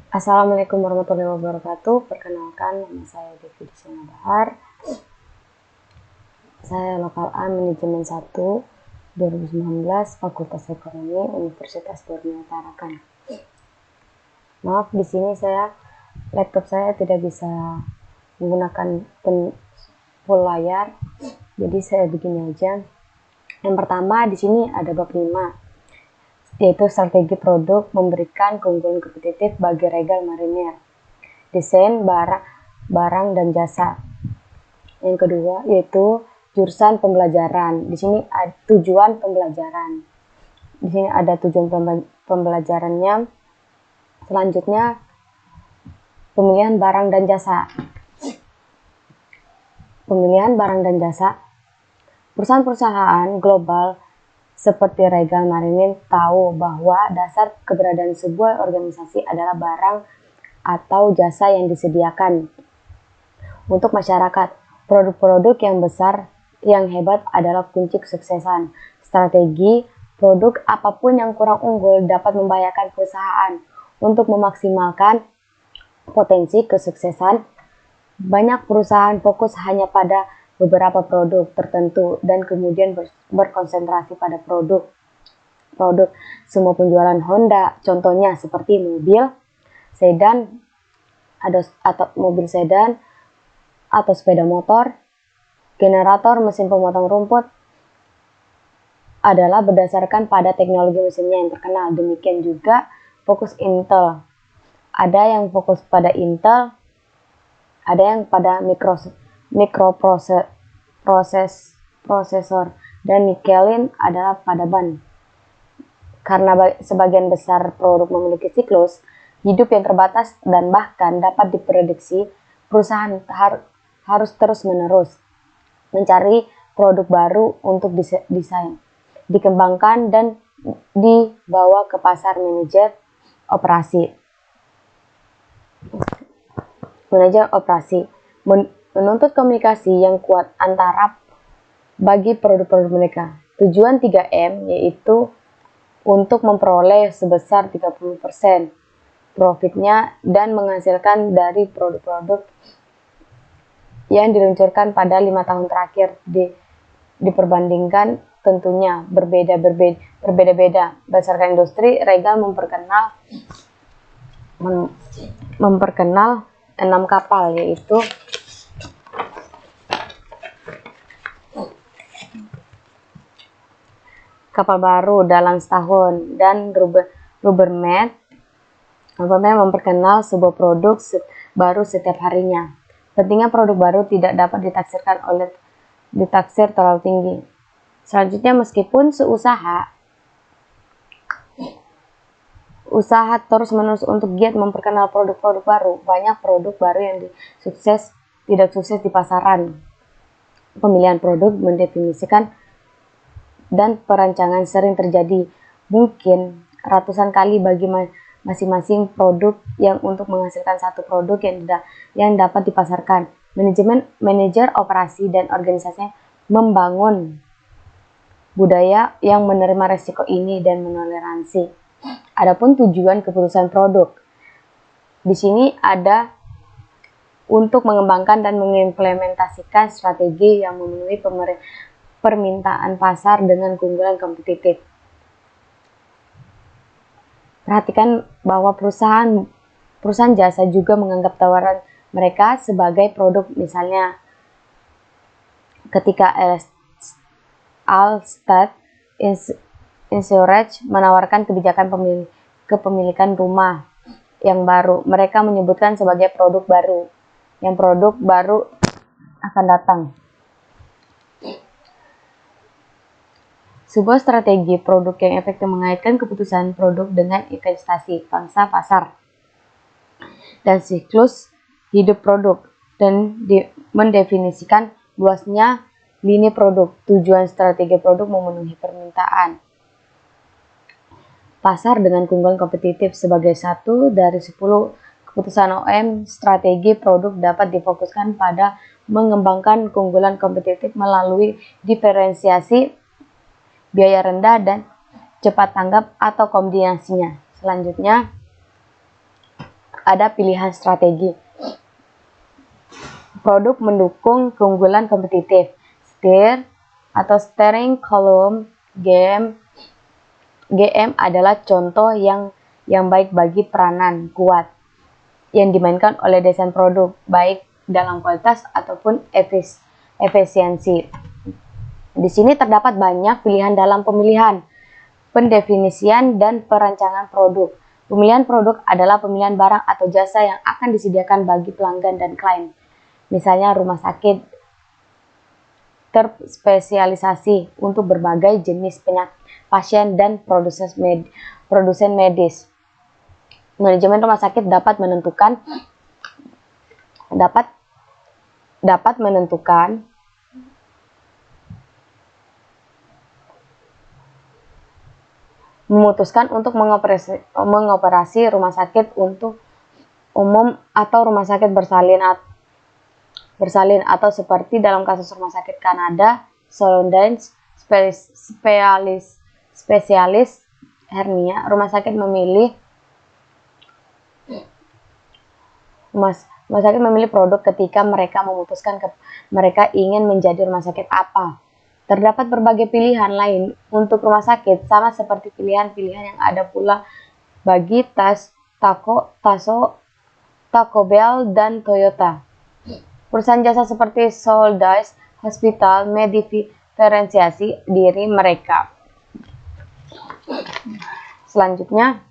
Assalamualaikum warahmatullahi wabarakatuh. Perkenalkan, nama saya Devi Disana Bahar. Saya lokal A Manajemen 1 2019 Fakultas Ekonomi Universitas Borneo Tarakan. Maaf, di sini laptop saya tidak bisa menggunakan full layar. Jadi saya begini aja. Yang pertama di sini ada bab 5, yaitu strategi produk memberikan keunggulan kompetitif bagi Regal Marinir. Desain barang dan jasa. Yang kedua yaitu jurusan pembelajaran. Di sini ada tujuan pembelajaran. Di sini ada tujuan pembelajarannya. Selanjutnya pemilihan barang dan jasa. Pemilihan barang dan jasa. Perusahaan-perusahaan global seperti Regal Marinir tahu bahwa dasar keberadaan sebuah organisasi adalah barang atau jasa yang disediakan untuk masyarakat. Produk-produk yang besar, yang hebat adalah kunci kesuksesan. Strategi produk apapun yang kurang unggul dapat membahayakan perusahaan. Untuk memaksimalkan potensi kesuksesan, banyak perusahaan fokus hanya pada beberapa produk tertentu dan kemudian berkonsentrasi pada produk semua penjualan Honda, contohnya seperti mobil sedan atau mobil sedan atau sepeda motor, generator, mesin pemotong rumput adalah berdasarkan pada teknologi mesinnya yang terkenal. Demikian juga fokus Intel. Ada yang fokus pada Intel, ada yang pada mikroprosesor, dan Michelin adalah pada ban. Karena sebagian besar produk memiliki siklus hidup yang terbatas dan bahkan dapat diprediksi, perusahaan harus terus-menerus mencari produk baru untuk desain, dikembangkan, dan dibawa ke pasar. Manajer operasi menuntut komunikasi yang kuat antara bagi produk-produk mereka. Tujuan 3M yaitu untuk memperoleh sebesar 30% profitnya dan menghasilkan dari produk-produk yang diluncurkan pada 5 tahun terakhir diperbandingkan tentunya berbeda-beda berdasarkan industri. Regal memperkenal 6 kapal, yaitu kapal baru dalam setahun, dan Rubbermaid memperkenal sebuah produk baru setiap harinya. Pentingnya produk baru tidak dapat ditaksir terlalu tinggi. Selanjutnya, meskipun usaha terus-menerus untuk giat memperkenal produk-produk baru, banyak produk baru yang tidak sukses di pasaran. Pemilihan produk mendefinisikan dan perancangan sering terjadi, mungkin ratusan kali bagi masing-masing produk yang untuk menghasilkan satu produk yang dapat dipasarkan. Manajer operasi dan organisasinya membangun budaya yang menerima resiko ini dan menoleransi. Adapun tujuan keputusan produk, di sini ada untuk mengembangkan dan mengimplementasikan strategi yang memenuhi permintaan pasar dengan keunggulan kompetitif. Perhatikan bahwa perusahaan jasa juga menganggap tawaran mereka sebagai produk. Misalnya, ketika Allstate Insurance menawarkan kebijakan kepemilikan rumah yang baru, mereka menyebutkan sebagai produk baru, yang produk baru akan datang. Sebuah strategi produk yang efektif mengaitkan keputusan produk dengan investasi, pangsa pasar, dan siklus hidup produk, dan mendefinisikan luasnya lini produk. Tujuan strategi produk memenuhi permintaan pasar dengan keunggulan kompetitif. Sebagai satu dari 10 keputusan OM, strategi produk dapat difokuskan pada mengembangkan keunggulan kompetitif melalui diferensiasi, biaya rendah, dan cepat tanggap atau kombinasinya. Selanjutnya ada pilihan strategi. Produk mendukung keunggulan kompetitif. Steer atau steering column GM adalah contoh yang baik bagi peranan kuat yang dimainkan oleh desain produk, baik dalam kualitas ataupun efisiensi. Di sini terdapat banyak pilihan dalam pemilihan, pendefinisian, dan perancangan produk. Pemilihan produk adalah pemilihan barang atau jasa yang akan disediakan bagi pelanggan dan klien. Misalnya rumah sakit terspesialisasi untuk berbagai jenis penyakit pasien dan produsen medis. Manajemen rumah sakit dapat menentukan memutuskan untuk mengoperasi rumah sakit untuk umum atau rumah sakit bersalin atau seperti dalam kasus rumah sakit Kanada, Solondance, spesialis hernia. Rumah sakit memilih produk ketika mereka memutuskan mereka ingin menjadi rumah sakit apa. Terdapat berbagai pilihan lain untuk rumah sakit, sama seperti pilihan-pilihan yang ada pula bagi Taco Bell, dan Toyota. Perusahaan jasa seperti Soldice Hospital mendiferensiasi diri mereka. Selanjutnya,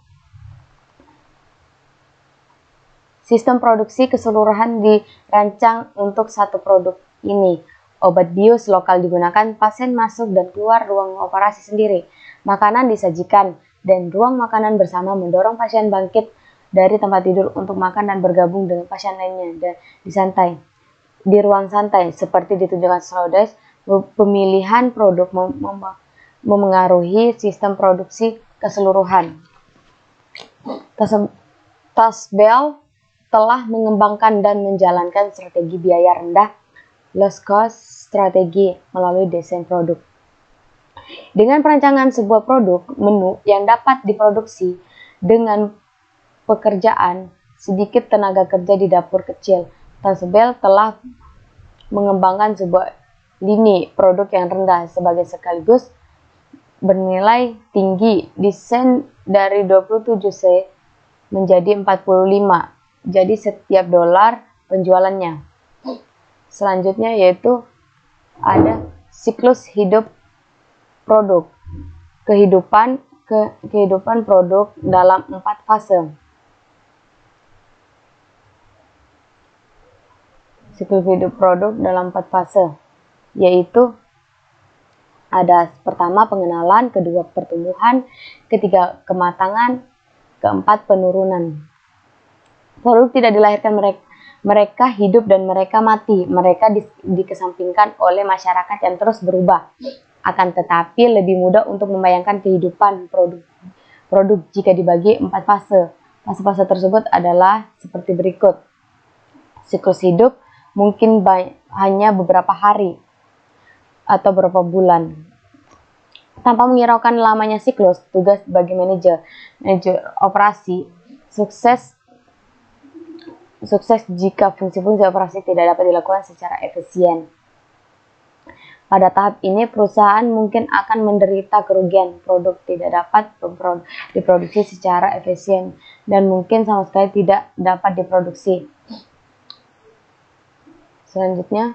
sistem produksi keseluruhan dirancang untuk satu produk ini. Obat bius lokal digunakan, pasien masuk dan keluar ruang operasi sendiri. Makanan disajikan, dan ruang makanan bersama mendorong pasien bangkit dari tempat tidur untuk makan dan bergabung dengan pasien lainnya di ruang santai. Seperti ditunjukkan Soldice, pemilihan produk memengaruhi sistem produksi keseluruhan. Bell telah mengembangkan dan menjalankan strategi biaya rendah low cost strategi melalui desain produk. Dengan perancangan sebuah produk menu yang dapat diproduksi dengan pekerjaan sedikit tenaga kerja di dapur kecil, Bell telah mengembangkan sebuah lini produk yang rendah sebagai sekaligus bernilai tinggi, desain dari 27C menjadi 45, jadi setiap dolar penjualannya. Selanjutnya yaitu ada siklus hidup produk, kehidupan produk dalam 4 fase. Siklus hidup produk dalam 4 fase, yaitu ada pertama pengenalan, kedua pertumbuhan, ketiga kematangan, keempat penurunan. Produk tidak dilahirkan, mereka hidup dan mereka mati. Mereka dikesampingkan oleh masyarakat yang terus berubah. Akan tetapi lebih mudah untuk membayangkan kehidupan produk jika dibagi 4 fase. Fase-fase tersebut adalah seperti berikut. Siklus hidup mungkin hanya beberapa hari atau beberapa bulan. Tanpa menghiraukan lamanya siklus, tugas bagi manajer operasi sukses jika fungsi-fungsi operasi tidak dapat dilakukan secara efisien. Pada tahap ini, perusahaan mungkin akan menderita kerugian. Produk tidak dapat diproduksi secara efisien dan mungkin sama sekali tidak dapat diproduksi. Selanjutnya,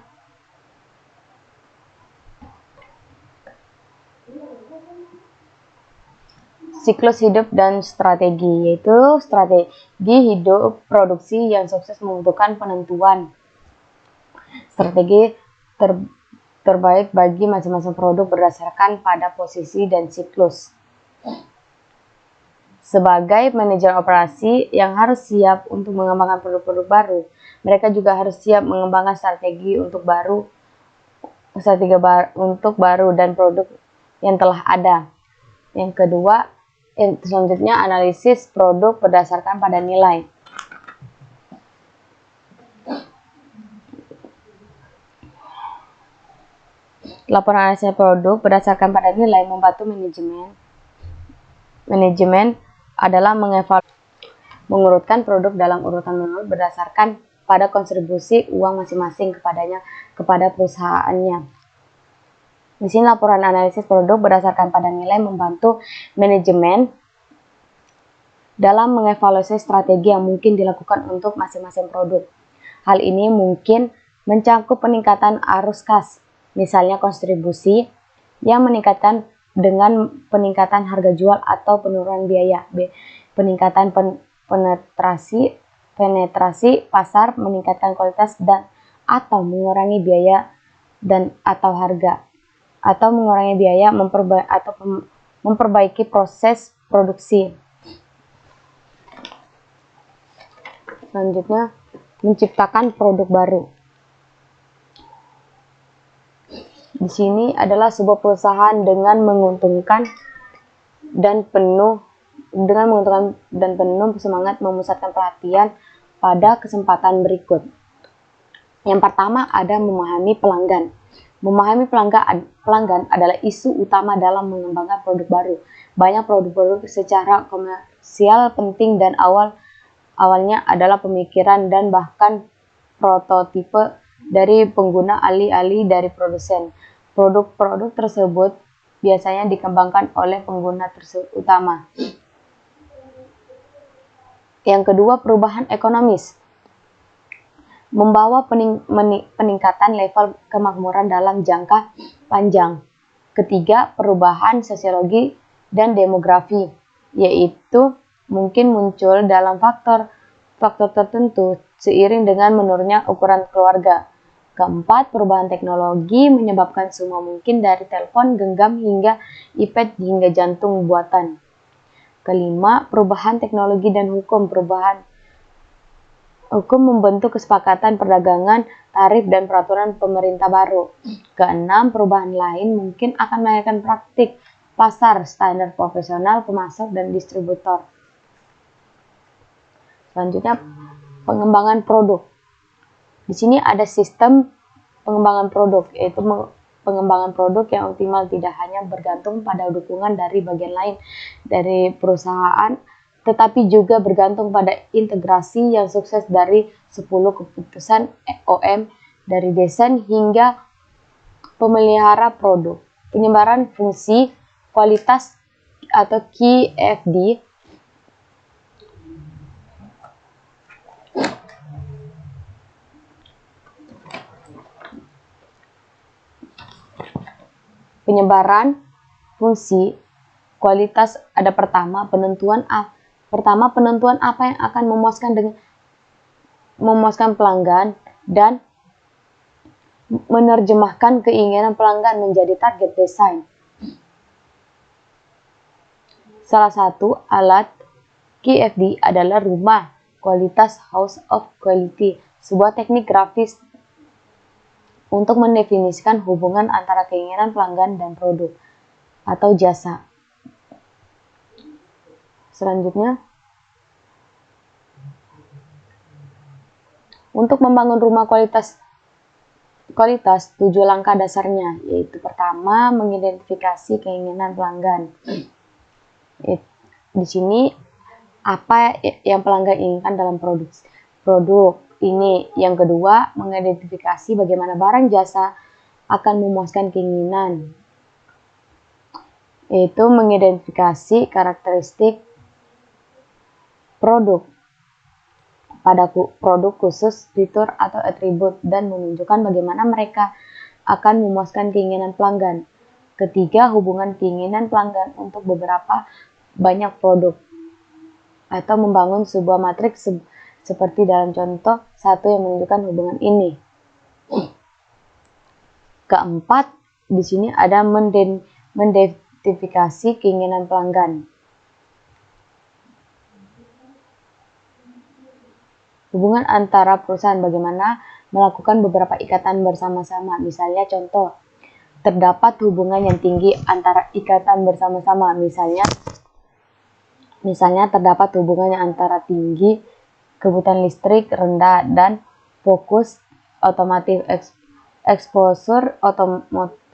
siklus hidup dan strategi, yaitu strategi hidup produksi yang sukses membutuhkan penentuan strategi terbaik bagi masing-masing produk berdasarkan pada posisi dan siklus. Sebagai manajer operasi yang harus siap untuk mengembangkan produk-produk baru, mereka juga harus siap mengembangkan strategi untuk baru dan produk yang telah ada. Yang kedua, selanjutnya analisis produk berdasarkan pada nilai. Laporan analisis produk berdasarkan pada nilai membantu manajemen adalah mengurutkan produk dalam urutan menurut berdasarkan pada kontribusi uang masing-masing kepada perusahaannya. Di sini laporan analisis produk berdasarkan pada nilai membantu manajemen dalam mengevaluasi strategi yang mungkin dilakukan untuk masing-masing produk. Hal ini mungkin mencakup peningkatan arus kas, misalnya kontribusi yang meningkatkan dengan peningkatan harga jual atau penurunan biaya. B. Peningkatan penetrasi pasar, meningkatkan kualitas dan atau mengurangi biaya dan atau harga, atau mengurangi biaya memperbaiki proses produksi. Selanjutnya, menciptakan produk baru. Di sini adalah sebuah perusahaan dengan menguntungkan dan penuh semangat memusatkan perhatian pada kesempatan berikut. Yang pertama ada memahami pelanggan. Memahami pelanggan adalah isu utama dalam mengembangkan produk baru. Banyak produk-produk secara komersial penting dan awalnya adalah pemikiran dan bahkan prototipe dari pengguna alih-alih dari produsen. Produk-produk tersebut biasanya dikembangkan oleh pengguna utama. Yang kedua, perubahan ekonomis. Membawa peningkatan level kemakmuran dalam jangka panjang. Ketiga, perubahan sosiologi dan demografi, yaitu mungkin muncul dalam faktor tertentu seiring dengan menurunnya ukuran keluarga. Keempat, perubahan teknologi menyebabkan semua mungkin dari telepon genggam hingga iPad hingga jantung buatan. Kelima, perubahan teknologi dan hukum. Perubahan hukum membentuk kesepakatan perdagangan, tarif, dan peraturan pemerintah baru. Keenam, perubahan lain mungkin akan melahirkan praktik pasar, standar profesional, pemasok, dan distributor. Selanjutnya, pengembangan produk. Di sini ada sistem pengembangan produk, yaitu pengembangan produk yang optimal tidak hanya bergantung pada dukungan dari bagian lain dari perusahaan, tetapi juga bergantung pada integrasi yang sukses dari 10 keputusan OM, dari desain hingga pemelihara produk. Penyebaran fungsi kualitas atau QFD penyebaran fungsi kualitas ada pertama penentuan apa yang akan memuaskan pelanggan dan menerjemahkan keinginan pelanggan menjadi target desain. Salah satu alat QFD adalah rumah kualitas, House of Quality, sebuah teknik grafis untuk mendefinisikan hubungan antara keinginan pelanggan dan produk atau jasa. Selanjutnya, untuk membangun rumah kualitas 7 langkah dasarnya, yaitu pertama, mengidentifikasi keinginan pelanggan. Di sini apa yang pelanggan inginkan dalam produk ini. Yang kedua, mengidentifikasi bagaimana barang jasa akan memuaskan keinginan, yaitu mengidentifikasi karakteristik produk pada produk khusus, fitur atau atribut, dan menunjukkan bagaimana mereka akan memuaskan keinginan pelanggan. Ketiga, hubungan keinginan pelanggan untuk beberapa banyak produk atau membangun sebuah matriks seperti dalam contoh 1 yang menunjukkan hubungan ini. Keempat, di sini ada mendetifikasi keinginan pelanggan. Hubungan antara perusahaan, bagaimana melakukan beberapa ikatan bersama-sama. Misalnya contoh, terdapat hubungan yang tinggi antara ikatan bersama-sama. Misalnya terdapat hubungan yang antara tinggi kebutuhan listrik rendah dan fokus otomotif, exposure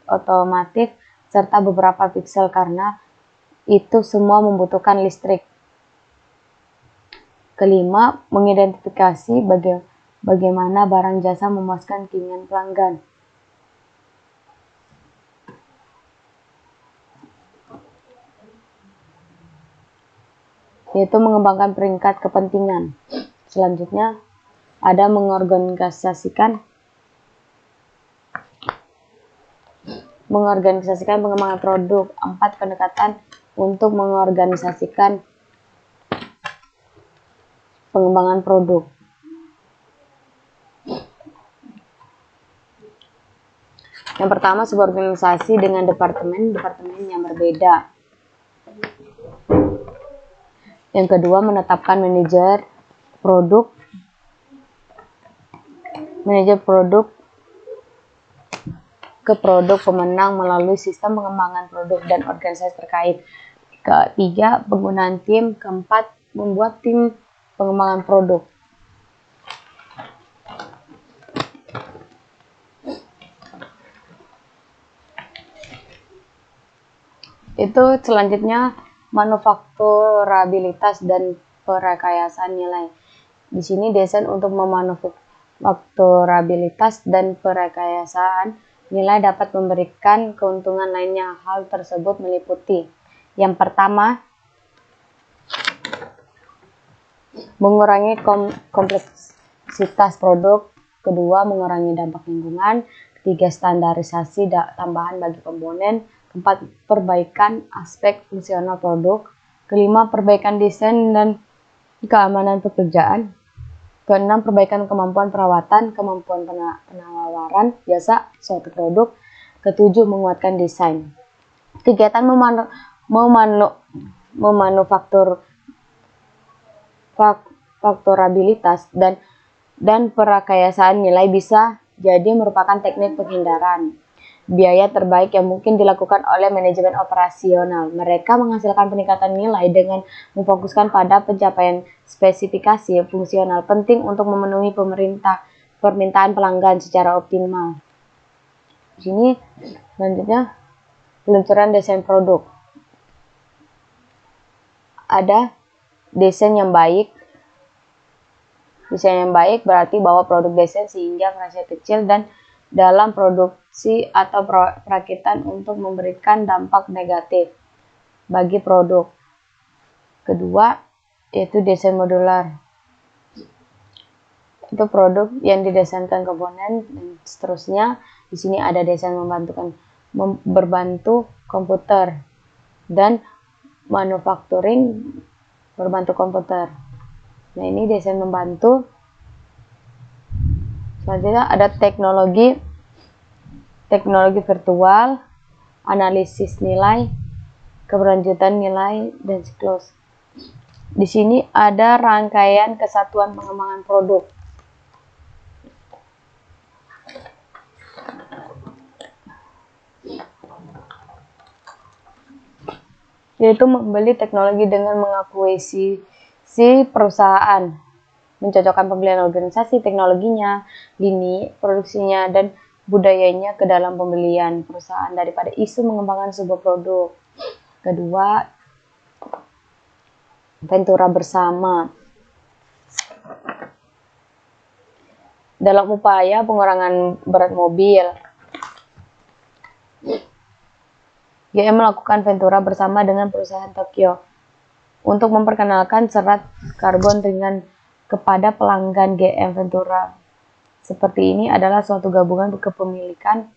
otomotif, serta beberapa pixel karena itu semua membutuhkan listrik. Kelima, mengidentifikasi bagaimana barang jasa memuaskan keinginan pelanggan. Yaitu mengembangkan peringkat kepentingan. Selanjutnya, ada mengorganisasikan pengembangan produk. 4, pendekatan untuk mengorganisasikan pengembangan produk. Yang pertama, sebuah organisasi dengan departemen yang berbeda. Yang kedua, menetapkan manajer produk ke produk pemenang melalui sistem pengembangan produk dan organisasi terkait. Ketiga, penggunaan tim. Keempat, membuat tim pengembangan produk. Itu selanjutnya manufakturabilitas dan perekayasaan nilai. Di sini desain untuk memanufakturabilitas dan perekayasaan nilai dapat memberikan keuntungan lainnya. Hal tersebut meliputi: yang pertama, mengurangi kompleksitas produk. Kedua, mengurangi dampak lingkungan. Ketiga, standarisasi tambahan bagi komponen. Keempat, perbaikan aspek fungsional produk. Kelima, perbaikan desain dan keamanan pekerjaan. Keenam, perbaikan kemampuan perawatan, kemampuan penawaran jasa suatu produk. Ketujuh, menguatkan desain. Kegiatan fakturabilitas dan perekayasaan nilai bisa jadi merupakan teknik penghindaran biaya terbaik yang mungkin dilakukan oleh manajemen operasional. Mereka menghasilkan peningkatan nilai dengan memfokuskan pada pencapaian spesifikasi fungsional penting untuk memenuhi permintaan pelanggan secara optimal. Di sini selanjutnya peluncuran desain produk. Ada desain yang baik. Desain yang baik berarti bahwa produk desain sehingga frasa kecil dan dalam produksi atau perakitan untuk memberikan dampak negatif bagi produk. Kedua, yaitu desain modular. Itu produk yang didesainkan komponen dan seterusnya. Di sini ada desain berbantu komputer dan manufacturing berbantu komputer. Nah, ini desain membantu. Selanjutnya ada teknologi virtual, analisis nilai, keberlanjutan nilai, dan siklus. Di sini ada rangkaian kesatuan pengembangan produk. Yaitu membeli teknologi dengan mengakuisisi perusahaan, mencocokkan pembelian organisasi, teknologinya, lini produksinya, dan budayanya ke dalam pembelian perusahaan daripada isu mengembangkan sebuah produk. Kedua, ventura bersama. Dalam upaya pengurangan berat mobil, GM melakukan ventura bersama dengan perusahaan Tokyo untuk memperkenalkan serat karbon ringan kepada pelanggan. GM Ventura seperti ini adalah suatu gabungan kepemilikan,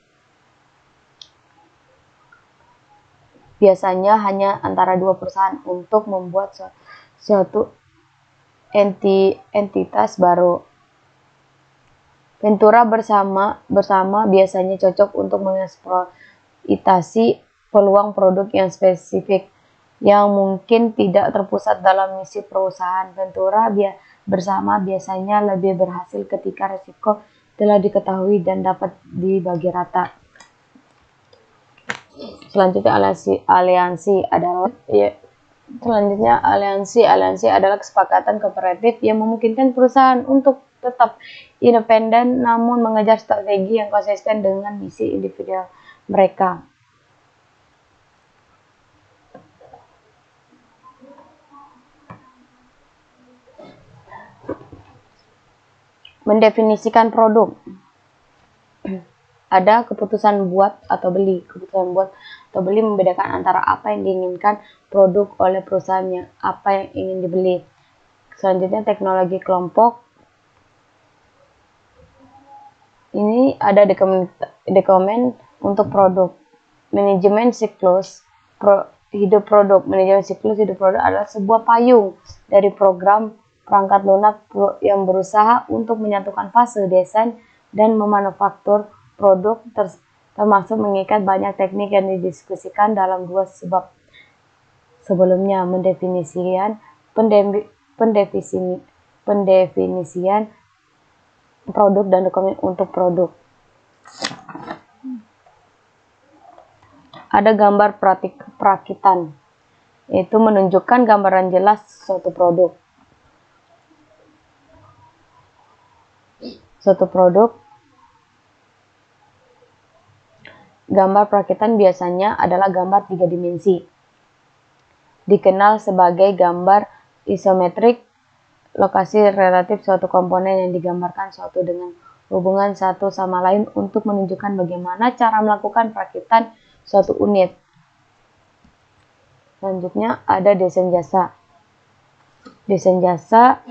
biasanya hanya antara dua perusahaan, untuk membuat suatu entitas baru. Ventura bersama biasanya cocok untuk mengeksploitasi peluang produk yang spesifik yang mungkin tidak terpusat dalam misi perusahaan. Ventura bersama biasanya lebih berhasil ketika risiko telah diketahui dan dapat dibagi rata. Selanjutnya aliansi adalah kesepakatan kooperatif yang memungkinkan perusahaan untuk tetap independen namun mengejar strategi yang konsisten dengan misi individual mereka. Mendefinisikan produk. Ada keputusan buat atau beli. Keputusan buat atau beli membedakan antara apa yang diinginkan produk oleh perusahaannya, apa yang ingin dibeli. Selanjutnya teknologi kelompok. Ini ada dokumen untuk produk. Manajemen siklus hidup produk. Manajemen siklus hidup produk adalah sebuah payung dari program perangkat lunak yang berusaha untuk menyatukan fase desain dan memanufaktur produk, termasuk mengikat banyak teknik yang didiskusikan dalam dua sebab sebelumnya. Pendefinisian produk dan dokumen untuk produk. Ada gambar perakitan, yaitu menunjukkan gambaran jelas suatu produk. Gambar perakitan biasanya adalah gambar 3 dimensi. Dikenal sebagai gambar isometrik, lokasi relatif suatu komponen yang digambarkan suatu dengan hubungan satu sama lain untuk menunjukkan bagaimana cara melakukan perakitan suatu unit. Selanjutnya ada desain jasa. Desain jasa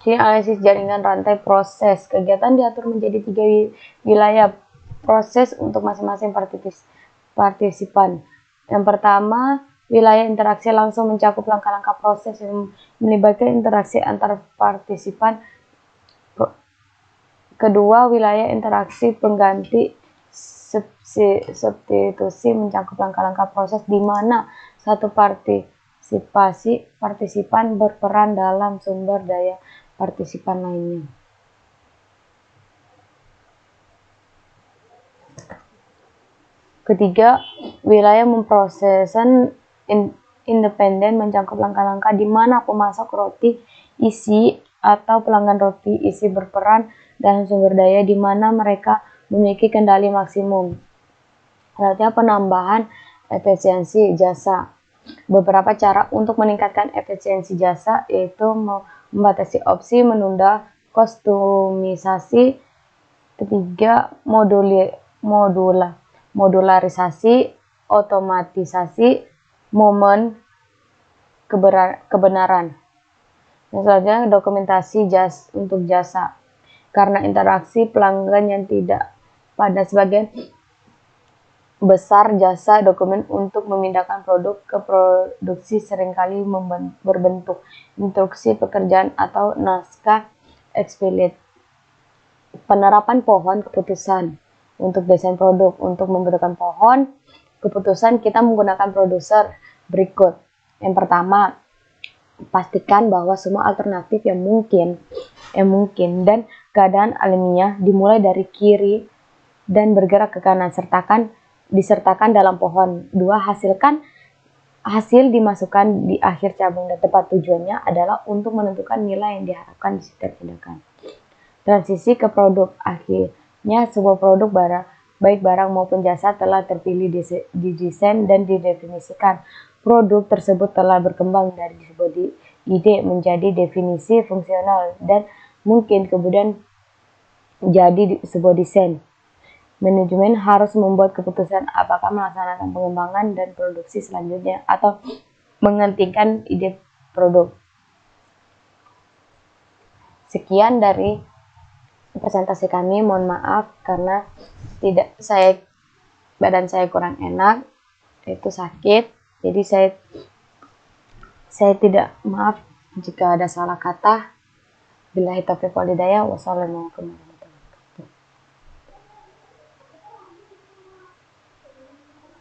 analisis jaringan rantai proses. Kegiatan diatur menjadi 3 wilayah proses untuk masing-masing partisipan. Yang pertama, wilayah interaksi langsung mencakup langkah-langkah proses yang melibatkan interaksi antar partisipan. Kedua, wilayah interaksi pengganti substitusi mencakup langkah-langkah proses di mana satu partisipan berperan dalam sumber daya partisipan lainnya. Ketiga, wilayah pemrosesan independen mencakup langkah-langkah di mana pemasok roti isi atau pelanggan roti isi berperan dalam sumber daya di mana mereka memiliki kendali maksimum. Selanjutnya, penambahan efisiensi jasa. Beberapa cara untuk meningkatkan efisiensi jasa yaitu membatasi opsi, menunda kostumisasi. Ketiga, modularisasi, otomatisasi, momen kebenaran. Selanjutnya, dokumentasi untuk jasa. Karena interaksi pelanggan yang tidak pada sebagian besar jasa dokumen untuk memindahkan produk ke produksi seringkali berbentuk instruksi pekerjaan atau naskah eksplisit. Penerapan pohon keputusan untuk desain produk. Untuk membentukkan pohon keputusan kita menggunakan produser berikut. Yang pertama, pastikan bahwa semua alternatif yang mungkin dan keadaan alamiah dimulai dari kiri dan bergerak ke kanan disertakan dalam pohon. 2. Hasil dimasukkan di akhir cabang dan tepat. Tujuannya adalah untuk menentukan nilai yang diharapkan di setiap tindakan. Transisi ke produk. Akhirnya sebuah produk baik barang maupun jasa telah terpilih, didesain dan didefinisikan. Produk tersebut telah berkembang dari sebuah ide menjadi definisi fungsional dan mungkin kemudian jadi sebuah desain. Manajemen harus membuat keputusan apakah melaksanakan pengembangan dan produksi selanjutnya atau menghentikan ide produk. Sekian dari presentasi kami. Mohon maaf karena badan saya kurang enak, itu sakit. Jadi saya tidak, maaf jika ada salah kata. Billahi taufiq wal hidayah. Wassalamualaikum warahmatullahi wabarakatuh.